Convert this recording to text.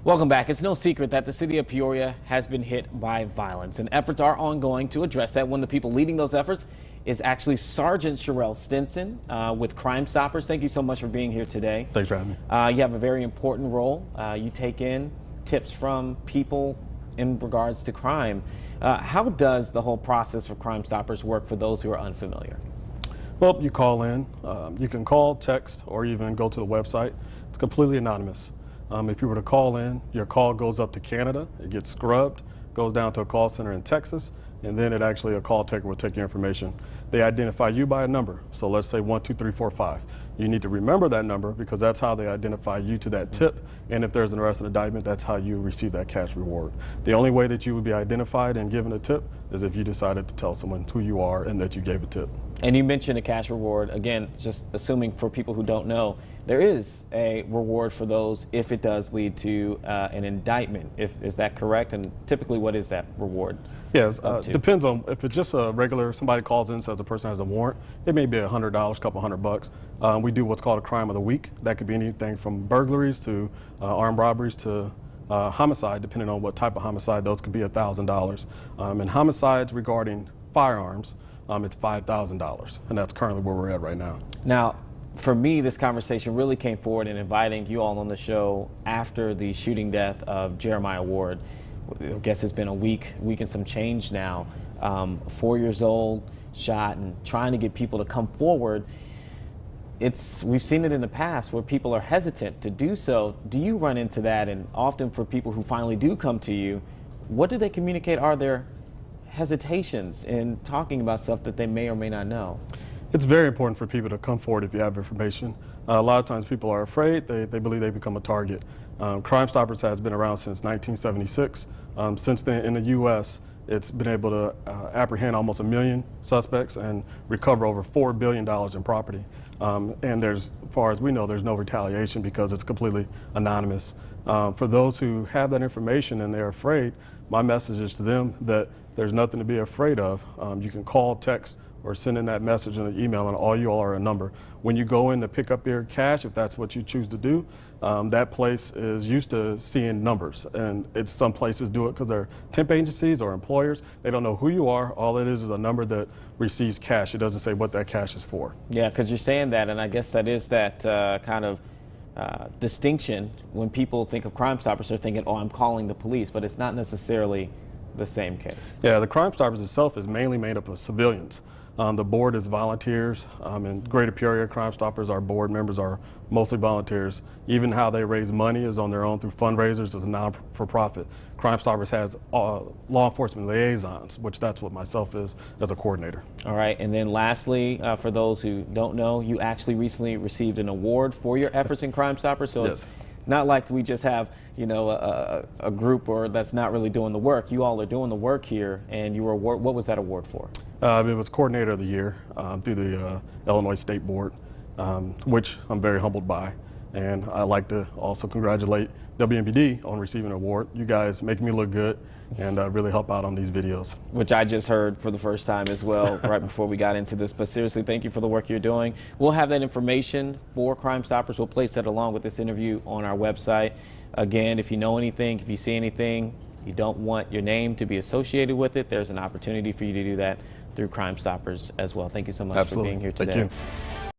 Welcome back. It's no secret that the city of Peoria has been hit by violence, and efforts are ongoing to address that. One of the people leading those efforts is actually Sergeant Sherelle Stinson with Crime Stoppers. Thank you so much for being here today. Thanks for having me. You have a very important role. You take in tips from people in regards to crime. How does the whole process for Crime Stoppers work for those who are unfamiliar? Well, you call in. You can call, text, or even go to the website. It's completely anonymous. If you were to call in, your call goes up to Canada, it gets scrubbed, goes down to a call center in Texas, and then a call taker will take your information. They identify you by a number. So let's say 12345. You need to remember that number because that's how they identify you to that tip. And if there's an arrest and indictment, that's how you receive that cash reward. The only way that you would be identified and given a tip is if you decided to tell someone who you are and that you gave a tip. And you mentioned a cash reward. Again, just assuming for people who don't know, there is a reward for those if it does lead to an indictment. Is that correct? And typically, what is that reward? Yes, depends on if it's just a regular, somebody calls in and says the person has a warrant, it may be $100, couple $100. We do what's called a crime of the week. That could be anything from burglaries to armed robberies to homicide, depending on what type of homicide. Those could be $1,000. And homicides regarding firearms, it's $5,000, and that's currently where we're at right now. Now, for me, this conversation really came forward in inviting you all on the show after the shooting death of Jeremiah Ward. I guess it's been a week and some change now. 4 years old, shot, and trying to get people to come forward. We've seen it in the past where people are hesitant to do so. Do you run into that? And often for people who finally do come to you, what do they communicate? Are there hesitations in talking about stuff that they may or may not know? It's very important for people to come forward if you have information. A lot of times people are afraid. They believe they become a target. Crime Stoppers has been around since 1976. Since then, in the U.S., it's been able to apprehend almost 1 million suspects and recover over $4 billion in property. And as far as we know, there's no retaliation because it's completely anonymous. For those who have that information and they're afraid, my message is to them that there's nothing to be afraid of. You can call, text, or send in that message in an email, and all you all are a number. When you go in to pick up your cash, if that's what you choose to do, that place is used to seeing numbers. And some places do it because they're temp agencies or employers. They don't know who you are. All it is a number that receives cash. It doesn't say what that cash is for. Yeah, because you're saying that, and I guess that is that kind of distinction. When people think of Crime Stoppers, they're thinking, oh, I'm calling the police, but it's not necessarily the same case. Yeah, the Crime Stoppers itself is mainly made up of civilians. The board is volunteers. In Greater Peoria, Crime Stoppers, our board members are mostly volunteers. Even how they raise money is on their own through fundraisers as a non-for-profit. Crime Stoppers has law enforcement liaisons, which that's what myself is as a coordinator. All right, and then lastly, for those who don't know, you actually recently received an award for your efforts in Crime Stoppers. So yes. It's not like we just have, a group that's not really doing the work. You all are doing the work here, and you were awarded. What was that award for? It was Coordinator of the Year through the Illinois State Board, which I'm very humbled by. And I'd like to also congratulate WMBD on receiving an award. You guys make me look good and really help out on these videos. Which I just heard for the first time as well, right before we got into this. But seriously, thank you for the work you're doing. We'll have that information for Crime Stoppers. We'll place that along with this interview on our website. Again, if you know anything, if you see anything, you don't want your name to be associated with it, there's an opportunity for you to do that through Crime Stoppers as well. Thank you so much Absolutely. for being here today. Thank you.